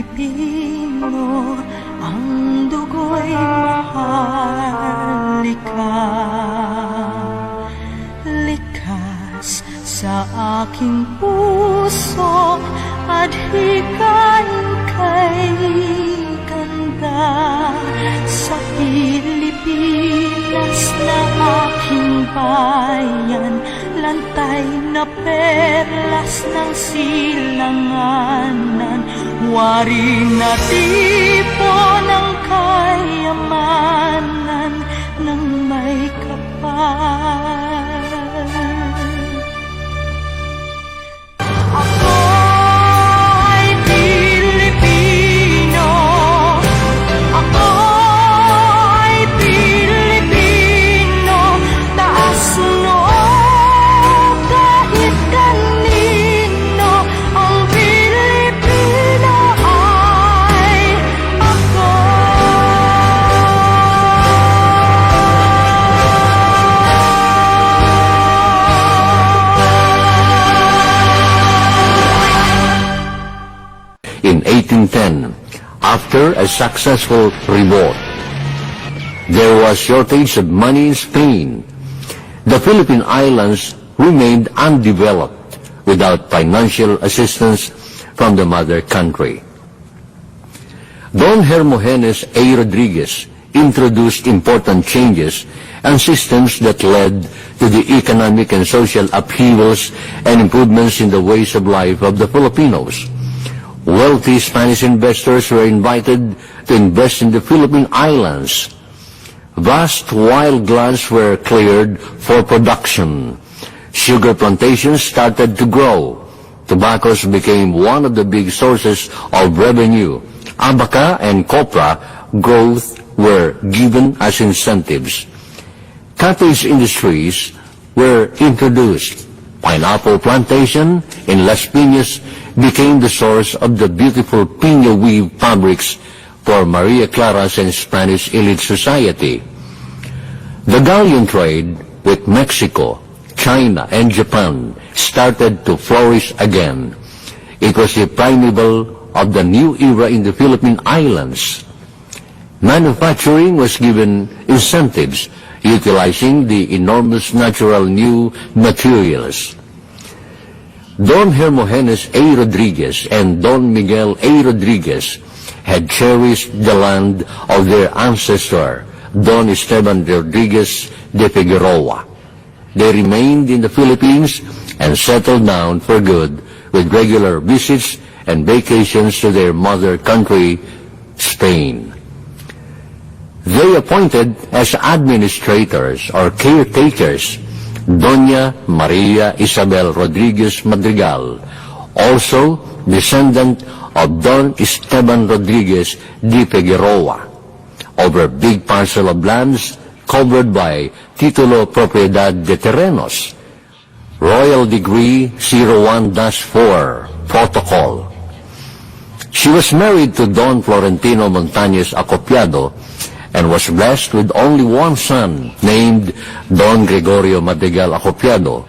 Pilipino, ang dugo'y maharlika. Likas sa aking puso at hikan kay ganda. Sa Pilipinas na aking bayan, lantay na perlas ng silanganan, wari na tipo ng kayamanan ng may kapal. Ako ay Pilipino, ako ay Pilipino, taas kahit kanino, ang Pilipino ay ako. In 1810, after a successful revolt, there was shortage of money in Spain. The Philippine Islands remained undeveloped without financial assistance from the mother country. Don Hermogenes A. Rodriguez introduced important changes and systems that led to the economic and social upheavals and improvements in the ways of life of the Filipinos. Wealthy Spanish investors were invited to invest in the Philippine Islands. Vast wildlands were cleared for production. Sugar plantations started to grow. Tobaccos became one of the big sources of revenue. Abaca and copra growth were given as incentives. Cottage industries were introduced. Pineapple plantation in Las Piñas became the source of the beautiful piña weave fabrics for Maria Clara's and Spanish elite society. The galleon trade with Mexico, China, and Japan started to flourish again. It was the primeval of the new era in the Philippine Islands. Manufacturing was given incentives, utilizing the enormous natural new materials. Don Hermogenes A. Rodriguez and Don Miguel A. Rodriguez had cherished the land of their ancestor, Don Esteban Rodriguez de Figueroa. They remained in the Philippines and settled down for good with regular visits and vacations to their mother country, Spain. They appointed as administrators or caretakers Doña Maria Isabel Rodriguez Madrigal, also descendant of Don Esteban Rodriguez de Figueroa, over big parcel of lands covered by Titulo Propiedad de Terrenos, Royal Decree 01-4, Protocol. She was married to Don Florentino Montañez Acopiado and was blessed with only one son named Don Gregorio Madrigal Acopiado.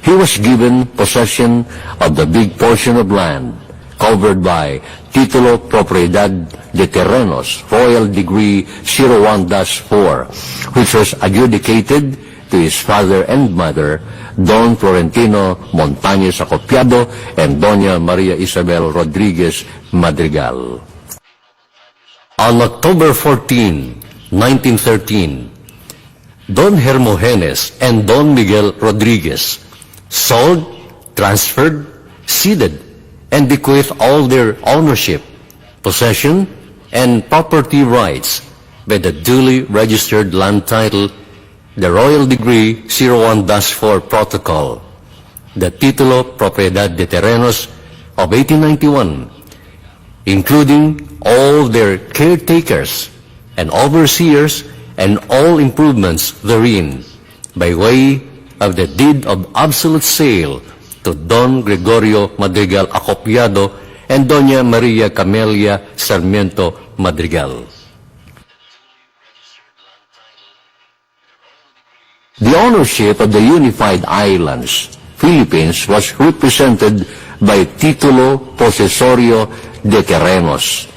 he was given possession of the big portion of land covered by Titulo Propiedad de Terrenos, Royal Degree 01-4, which was adjudicated to his father and mother, Don Florentino Montañez Acopiado and Doña Maria Isabel Rodriguez Madrigal. On October 14, 1913, Don Hermogenes and Don Miguel Rodriguez sold, transferred, ceded, and bequeathed all their ownership, possession, and property rights by the duly registered land title, the Royal Degree 01-4 Protocol, the Titulo Propiedad de Terrenos of 1891, including all their caretakers and overseers and all improvements therein, by way of the deed of absolute sale to Don Gregorio Madrigal Acopiado and Doña Maria Camelia Sarmiento Madrigal. The ownership of the unified islands, Philippines, was represented by Titulo Posesorio de Terrenos,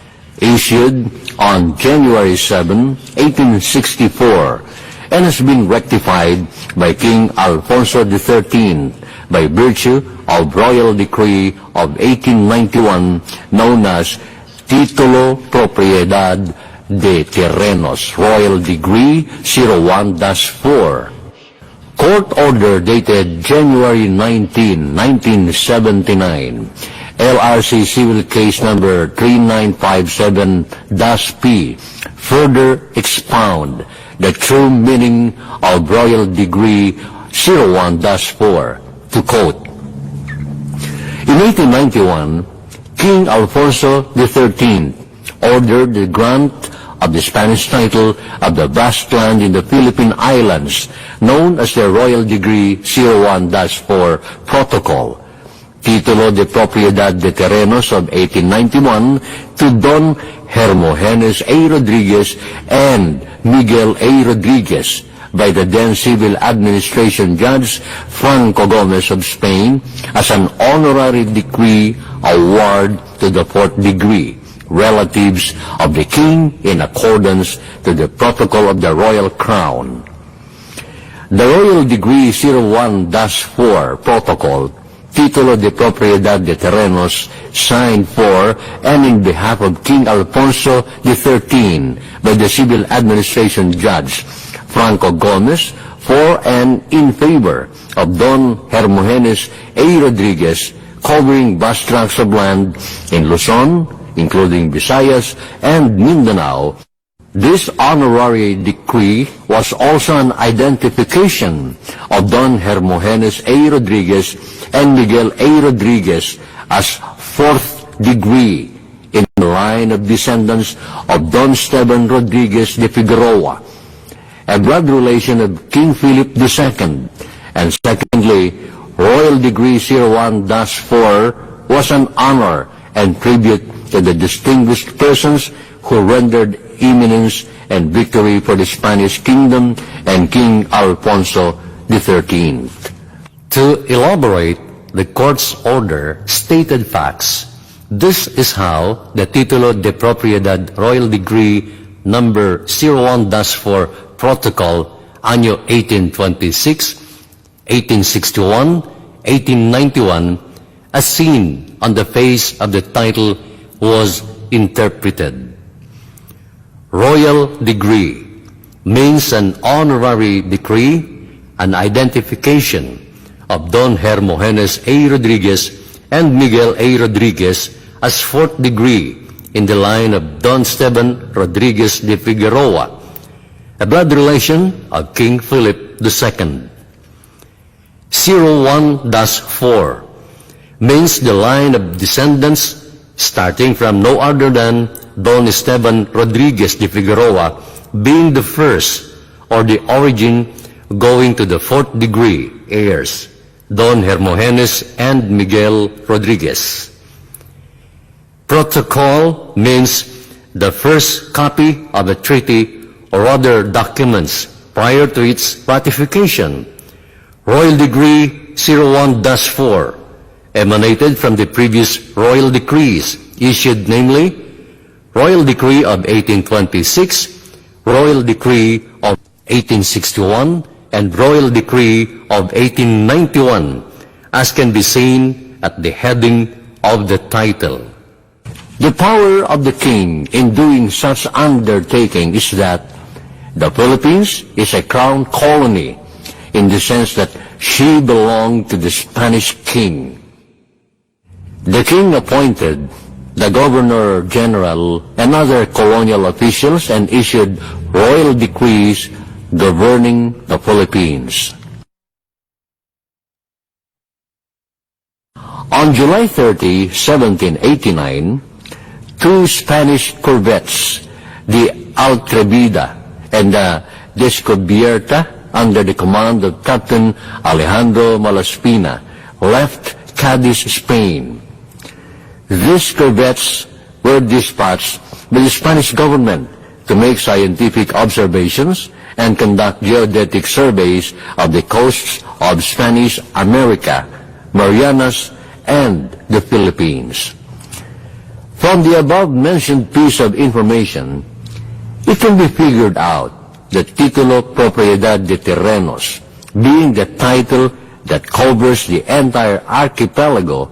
issued on January 7, 1864, and has been rectified by King Alfonso XIII by virtue of Royal Decree of 1891 known as Titulo Propiedad de Terrenos, Royal Degree 01-4. Court order dated January 19, 1979, LRC Civil Case Number 3957-P, further expound the true meaning of Royal Degree 01-4, to quote, in 1891, King Alfonso XIII ordered the grant of the Spanish title of the vast land in the Philippine Islands, known as the Royal Degree 01-4 Protocol, Titulo de Propiedad de Terrenos of 1891, to Don Hermogenes A. Rodriguez and Miguel A. Rodriguez, by the then Civil Administration Judge Franco Gomez of Spain, as an honorary decree award to the fourth degree, relatives of the King in accordance to the Protocol of the Royal Crown. The Royal Degree 01-4 Protocol, Titulo de Propiedad de Terrenos, signed for and in behalf of King Alfonso XIII by the Civil Administration Judge Franco Gomez, for and in favor of Don Hermogenes A. Rodriguez, covering vast tracts of land in Luzon, including Visayas and Mindanao. This honorary decree was also an identification of Don Hermogenes A. Rodriguez and Miguel A. Rodriguez as fourth degree in the line of descendants of Don Esteban Rodriguez de Figueroa, a blood relation of King Philip II, and secondly, Royal Degree 01-4 was an honor and tribute to the distinguished persons who rendered eminence and victory for the Spanish kingdom and King Alfonso XIII. To elaborate the court's order stated facts, this is how the Titulo de Propiedad Royal Degree number 01-4 Protocol Año 1826, 1861, 1891, as seen on the face of the title, was interpreted. Royal Degree means an honorary decree, an identification of Don Hermogenes A. Rodriguez and Miguel A. Rodriguez as fourth degree in the line of Don Esteban Rodriguez de Figueroa, a blood relation of King Philip II. 01-4 means the line of descendants starting from no other than Don Esteban Rodriguez de Figueroa being the first or the origin going to the fourth degree heirs, Don Hermogenes and Miguel Rodriguez. Protocol means the first copy of a treaty or other documents prior to its ratification. Royal Degree 01-4 emanated from the previous royal decrees issued, namely Royal Decree of 1826, Royal Decree of 1861, and Royal Decree of 1891, as can be seen at the heading of the title. The power of the king in doing such undertaking is that the Philippines is a crown colony in the sense that she belonged to the Spanish king. The king appointed the governor-general and other colonial officials and issued royal decrees governing the Philippines. On July 30, 1789, two Spanish corvettes, the Atrevida and the Descubierta, under the command of Captain Alejandro Malaspina, left Cadiz, Spain. These corvettes were dispatched by the Spanish government to make scientific observations and conduct geodetic surveys of the coasts of Spanish America, Marianas, and the Philippines. From the above-mentioned piece of information, it can be figured out that Titulo Propiedad de Terrenos, being the title that covers the entire archipelago,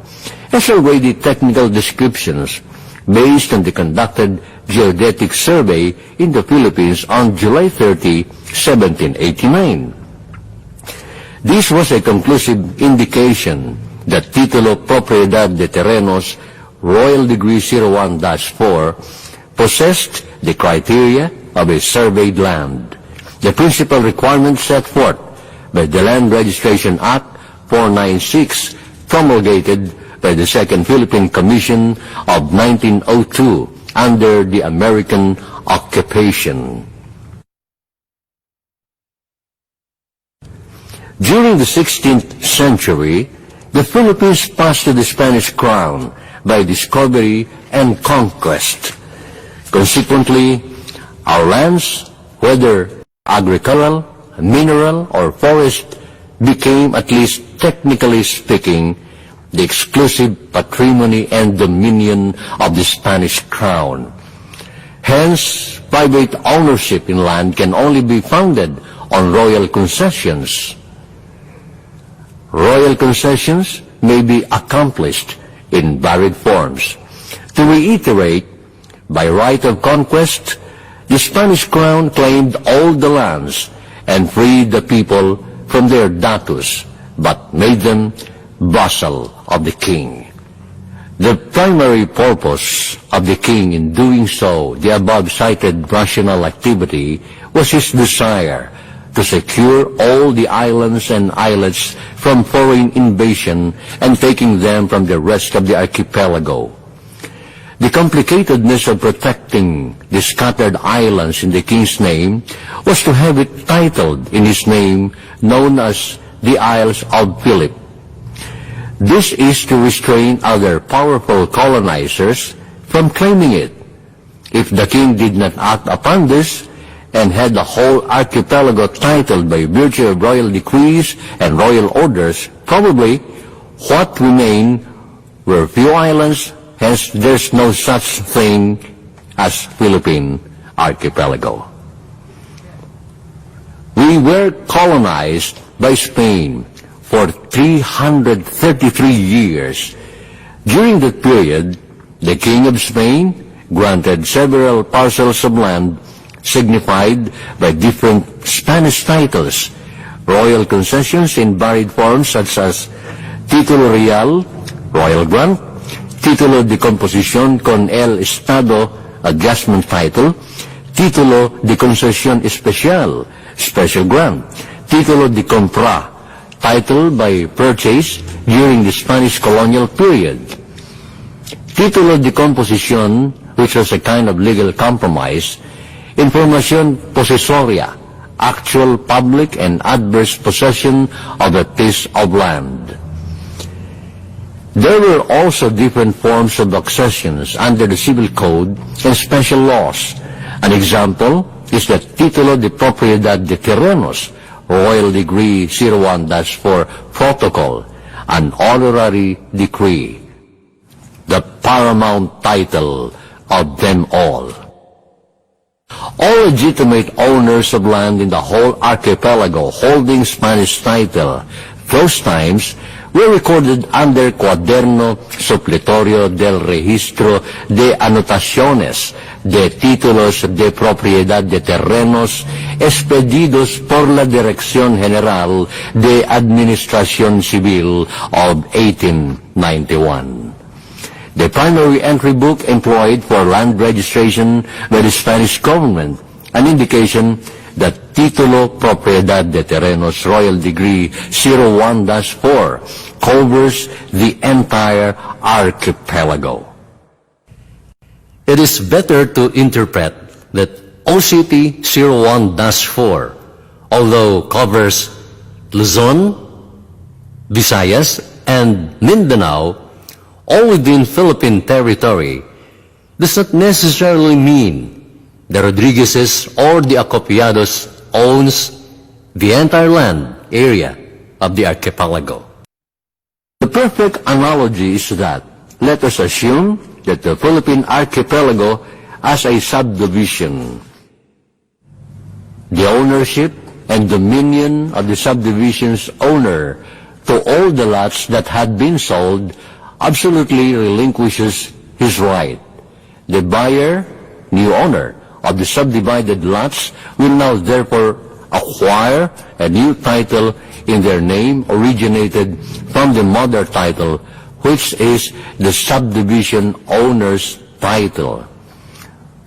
has already technical descriptions based on the conducted geodetic survey in the Philippines on July 30, 1789. This was a conclusive indication that Titulo Propiedad de Terrenos, Royal Decree 01-4, possessed the criteria of a surveyed land, the principal requirements set forth by the Land Registration Act 496, promulgated by the Second Philippine Commission of 1902 under the American occupation. During the 16th century, the Philippines passed to the Spanish crown by discovery and conquest. Consequently, our lands, whether agricultural, mineral, or forest, became, at least technically speaking, the exclusive patrimony and dominion of the Spanish crown. Hence, private ownership in land can only be founded on royal concessions. Royal concessions may be accomplished in varied forms. To reiterate, by right of conquest, the Spanish crown claimed all the lands and freed the people from their datus, but made them vassal of the king. The primary purpose of the king in doing so, the above-cited rational activity, was his desire to secure all the islands and islets from foreign invasion and taking them from the rest of the archipelago. The complicatedness of protecting the scattered islands in the king's name was to have it titled in his name, known as the Isles of Philip. This is to restrain other powerful colonizers from claiming it. If the king did not act upon this, and had the whole archipelago titled by virtue of royal decrees and royal orders, probably what remained were few islands, hence there's no such thing as Philippine archipelago. We were colonized by Spain for 333 years. During that period, the King of Spain granted several parcels of land signified by different Spanish titles, royal concessions in varied forms such as Título Real, Royal Grant, Título de Composición con el Estado, Adjustment Title, Título de Concesión Especial, Special Grant, Título de Compra, Title by purchase during the Spanish colonial period, Título de Composición, which was a kind of legal compromise, Información possessoria, actual public and adverse possession of a piece of land. There were also different forms of accessions under the Civil Code and special laws. An example is the Título de Propiedad de Terrenos, Royal Decree 01-4 Protocol, an honorary decree, the paramount title of them all. All legitimate owners of land in the whole archipelago holding Spanish title those times were recorded under Cuaderno Supletorio del Registro de Anotaciones de Títulos de Propiedad de Terrenos expedidos por la Dirección General de Administración Civil of 1891. The primary entry book employed for land registration by the Spanish government, an indication that Título Propiedad de Terrenos Royal Decree 01-4 covers the entire archipelago. It is better to interpret that OCT 01-4, although covers Luzon, Visayas, and Mindanao, all within Philippine territory, does not necessarily mean the Rodriguezes or the Acopiados owns the entire land area of the archipelago. The perfect analogy is that, let us assume that the Philippine archipelago as a subdivision. The ownership and dominion of the subdivision's owner to all the lots that had been sold absolutely relinquishes his right. The buyer, new owner of the subdivided lots, will now therefore acquire a new title in their name originated from the mother title, which is the subdivision owner's title.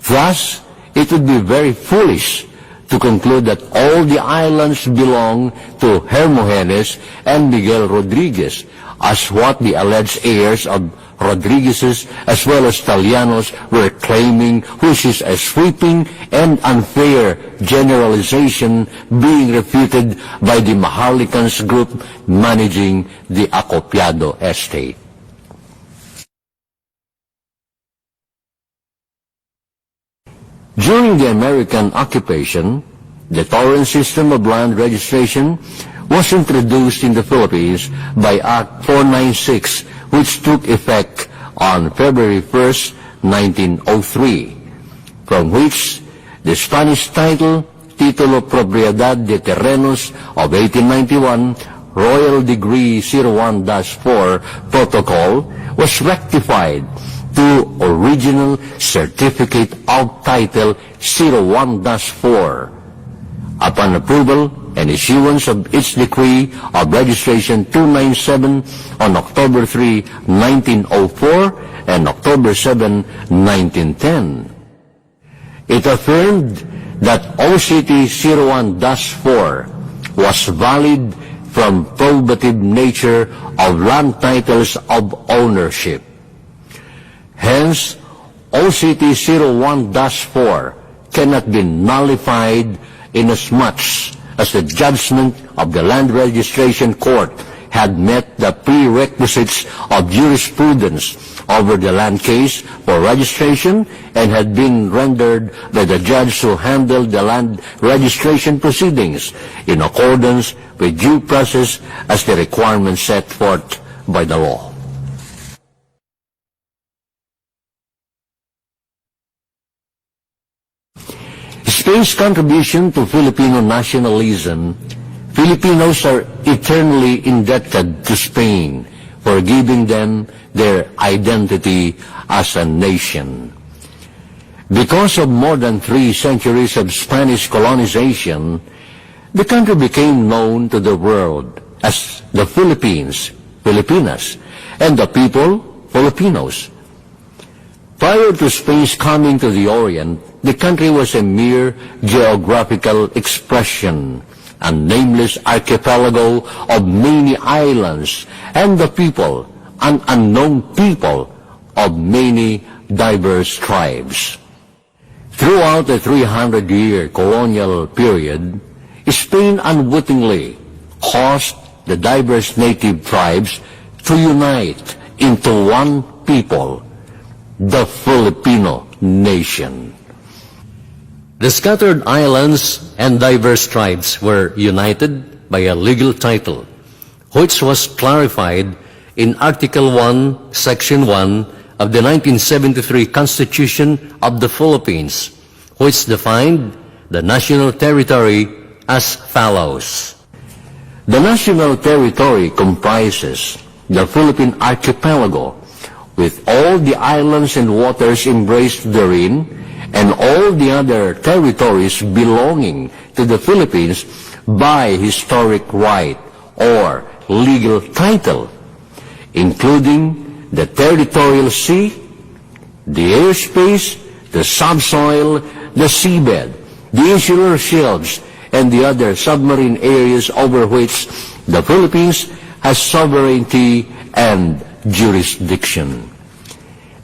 Thus, it would be very foolish to conclude that all the islands belong to Hermogenes and Miguel Rodriguez, as what the alleged heirs of Rodriguezes as well as Talianos were claiming, which is a sweeping and unfair generalization being refuted by the Maharlikans group managing the Acopiado estate. During the American occupation, the torrent system of land registration was introduced in the Philippines by Act 496, which took effect on February 1st, 1903, from which the Spanish title, Título Propiedad de Terrenos of 1891, Royal Decree 01-4 Protocol, was rectified to original Certificate of Title 01-4. Upon approval and issuance of its Decree of Registration 297 on October 3, 1904 and October 7, 1910. It affirmed that OCT 01-4 was valid from probative nature of land titles of ownership. Hence, OCT 01-4 cannot be nullified inasmuch as the judgment of the Land Registration Court had met the prerequisites of jurisprudence over the land case for registration and had been rendered by the judge who handled the land registration proceedings in accordance with due process as the requirements set forth by the law. Spain's contribution to Filipino nationalism, Filipinos are eternally indebted to Spain for giving them their identity as a nation. Because of more than 3 centuries of Spanish colonization, the country became known to the world as the Philippines, Filipinas, and the people, Filipinos. Prior to Spain's coming to the Orient, the country was a mere geographical expression, a nameless archipelago of many islands, and the people, an unknown people of many diverse tribes. Throughout the 300-year colonial period, Spain unwittingly caused the diverse native tribes to unite into one people, the Filipino nation. The scattered islands and diverse tribes were united by a legal title, which was clarified in Article 1, Section 1 of the 1973 Constitution of the Philippines, which defined the national territory as follows. The national territory comprises the Philippine archipelago, with all the islands and waters embraced therein, and all the other territories belonging to the Philippines by historic right or legal title, including the territorial sea, the airspace, the subsoil, the seabed, the insular shelves, and the other submarine areas over which the Philippines has sovereignty and jurisdiction.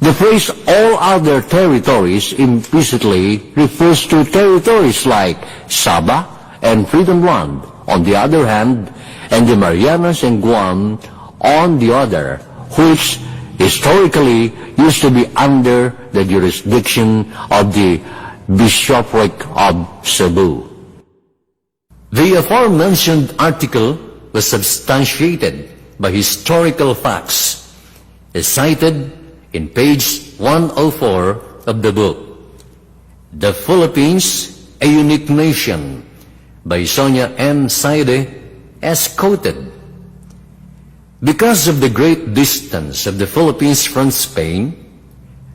The phrase all other territories implicitly refers to territories like Sabah and Freedom Land on the other hand, and the Marianas and Guam on the other, which historically used to be under the jurisdiction of the Bishopric of Cebu. The aforementioned article was substantiated by historical facts, as cited in page 104 of the book, The Philippines, a Unique Nation, by Sonia M. Saide, as quoted. Because of the great distance of the Philippines from Spain,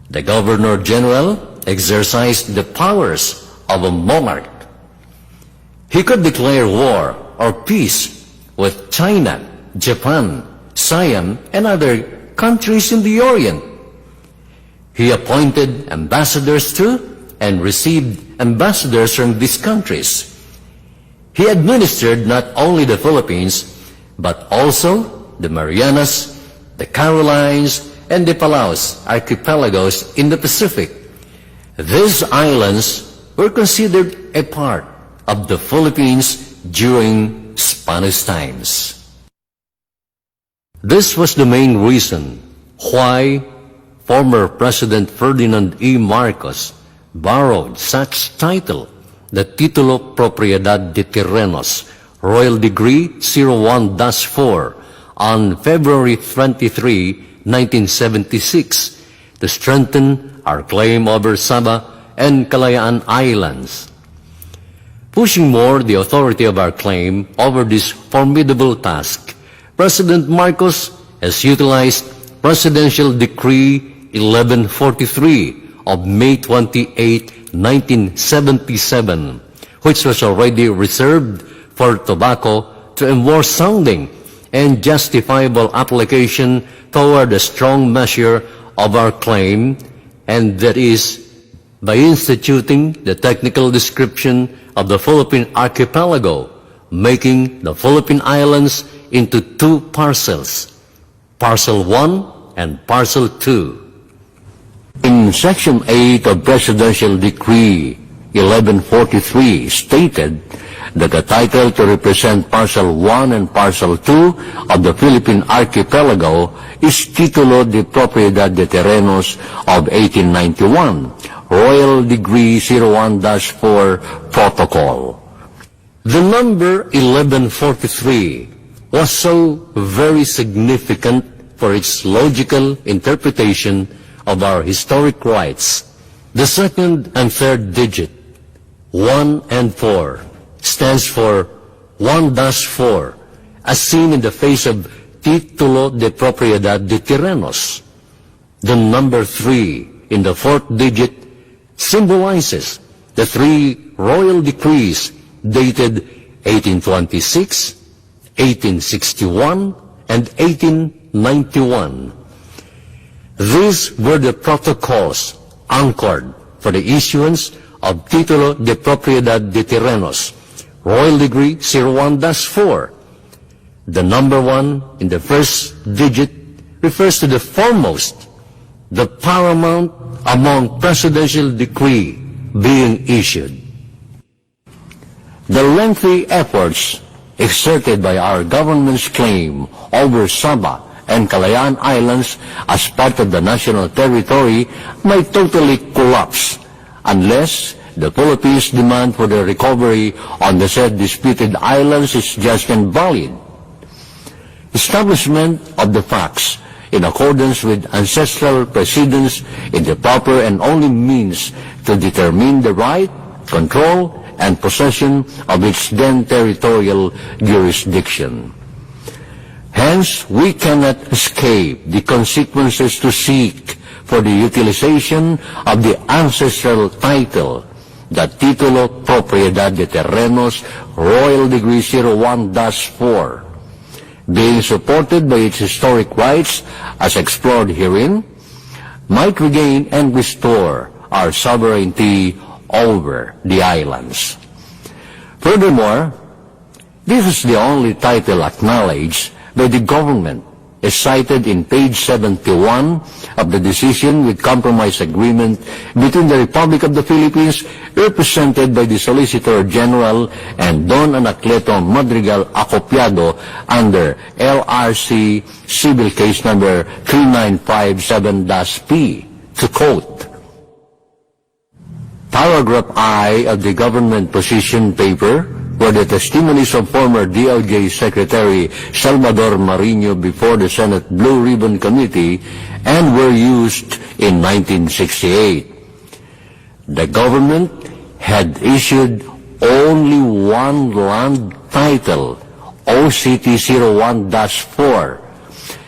the Governor-General exercised the powers of a monarch. He could declare war or peace with China, Japan, Siam, and other countries in the Orient. He appointed ambassadors to and received ambassadors from these countries. He administered not only the Philippines, but also the Marianas, the Carolines, and the Palaos archipelagos in the Pacific. These islands were considered a part of the Philippines during Spanish times. This was the main reason why former President Ferdinand E. Marcos borrowed such title, the Titulo Propiedad de Terrenos, Royal Decree 01-4, on February 23, 1976, to strengthen our claim over Sabah and Kalayaan Islands. Pushing more the authority of our claim over this formidable task, President Marcos has utilized Presidential Decree 1143 of May 28, 1977, which was already reserved for tobacco to a more sounding and justifiable application toward a strong measure of our claim, and that is by instituting the technical description of the Philippine archipelago, making the Philippine Islands into two parcels, Parcel 1 and Parcel 2. In Section 8 of Presidential Decree 1143 stated that the title to represent Parcel 1 and Parcel 2 of the Philippine archipelago is Titulo de Propiedad de Terrenos of 1891, Royal Decree 01-4 Protocol. The number 1143 was so very significant for its logical interpretation of our historic rights. The second and third digit, 1 and 4, stands for 1-4, as seen in the face of Titulo de Propiedad de Terrenos. The number 3 in the fourth digit symbolizes the three royal decrees dated 1826, 1861, and 1891. These were the protocols anchored for the issuance of Titulo de Propiedad de Terrenos, Royal Decree 01-4. The number 1 in the first digit refers to the foremost, the paramount among presidential decree being issued. The lengthy efforts exerted by our government's claim over Sabah and Kalayaan Islands as part of the national territory might totally collapse unless the Philippines' demand for the recovery on the said disputed islands is just and valid. Establishment of the facts in accordance with ancestral precedents is the proper and only means to determine the right, control, and possession of its then territorial jurisdiction. Hence, we cannot escape the consequences to seek for the utilization of the ancestral title, the Titulo Propiedad de Terrenos Royal Degree 01-4, being supported by its historic rights as explored herein, might regain and restore our sovereignty over the islands. Furthermore, this is the only title acknowledged by the government, is cited in page 71 of the decision with compromise agreement between the Republic of the Philippines, represented by the Solicitor General, and Don Anacleto Madrigal Acopiado under LRC Civil Case number 3957-P, to quote, Paragraph I of the government position paper were the testimonies of former DOJ Secretary Salvador Marino before the Senate Blue Ribbon Committee and were used in 1968. The government had issued only one land title, OCT 01-4,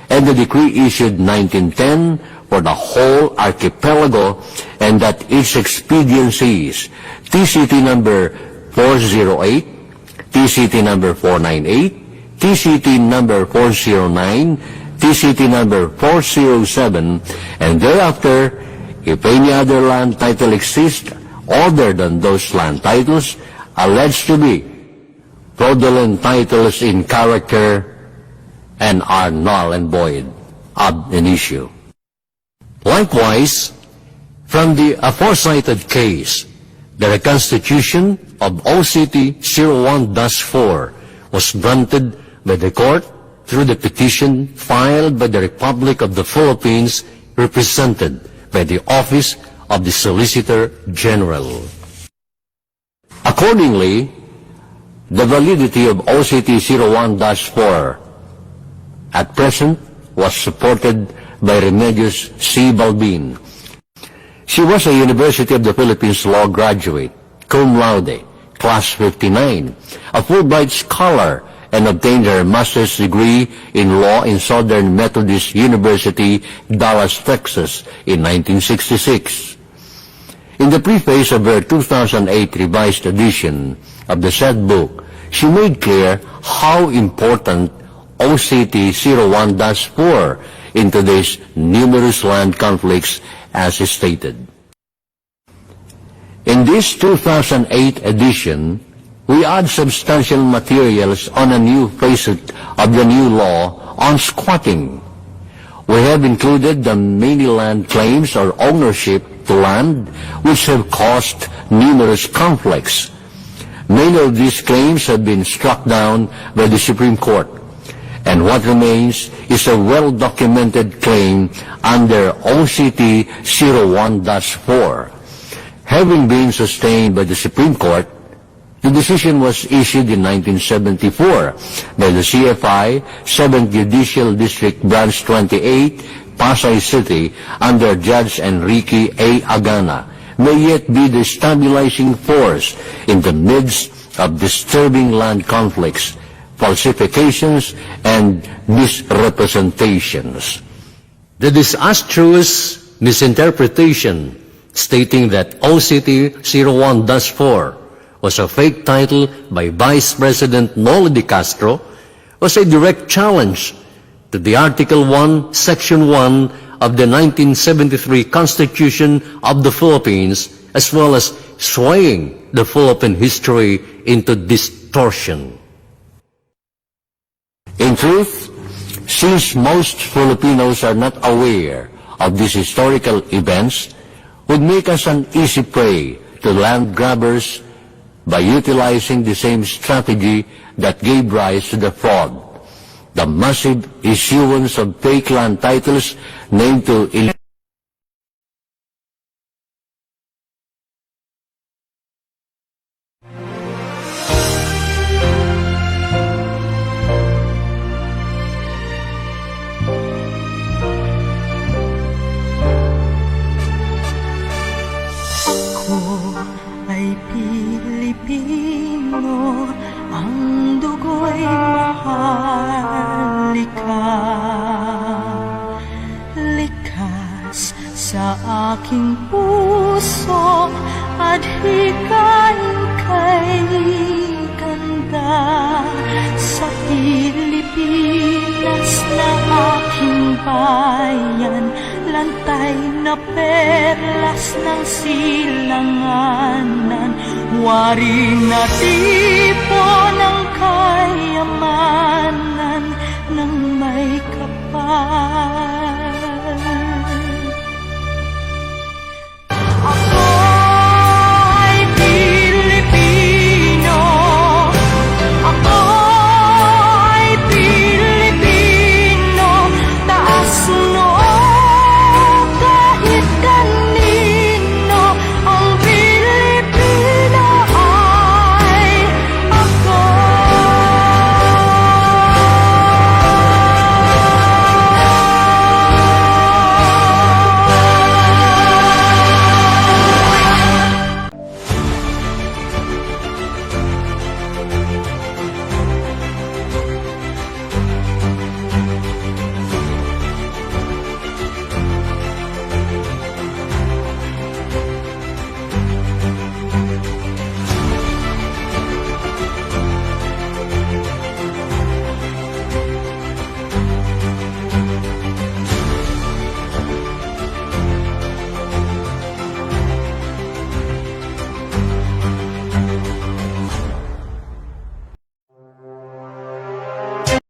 and the decree issued 1910 for the whole archipelago, and that its expediencies, TCT number 408, TCT number 498, TCT number 409, TCT number 407, and thereafter, if any other land title exists other than those land titles alleged to be fraudulent titles in character and are null and void ab initio. Likewise, from the aforecited case, the reconstitution of OCT 01-4 was granted by the court through the petition filed by the Republic of the Philippines, represented by the Office of the Solicitor General. Accordingly, the validity of OCT 01-4 at present was supported by Remedios C. Balbin. She was a University of the Philippines law graduate, cum laude, class 59, a Fulbright scholar, and obtained her master's degree in law in Southern Methodist University, Dallas, Texas, in 1966. In the preface of her 2008 revised edition of the said book, she made clear how important OCT 01-4 in today's numerous land conflicts, as stated. In this 2008 edition, we add substantial materials on a new facet of the new law on squatting. We have included the many land claims or ownership to land which have caused numerous conflicts. Many of these claims have been struck down by the Supreme Court, and what remains is a well-documented claim under OCT 01-4. Having been sustained by the Supreme Court, the decision was issued in 1974 by the CFI 7th Judicial District Branch 28, Pasay City, under Judge Enrique A. Agana, may yet be the stabilizing force in the midst of disturbing land conflicts, falsifications, and misrepresentations. The disastrous misinterpretation stating that OCT 01-4 was a fake title by Vice President Noli de Castro was a direct challenge to the Article 1, Section 1 of the 1973 Constitution of the Philippines, as well as swaying the Philippine history into distortion. In truth, since most Filipinos are not aware of these historical events, would make us an easy prey to land grabbers by utilizing the same strategy that gave rise to the fraud, the massive issuance of fake land titles named to Pilipino, ang dugo'y maharlika. Likas sa aking puso at hikain kay ganda sa Pilipinas na aking bayan, lantay na perlas ng silanganan, wari na tipo ng kayamanan ng may kapal.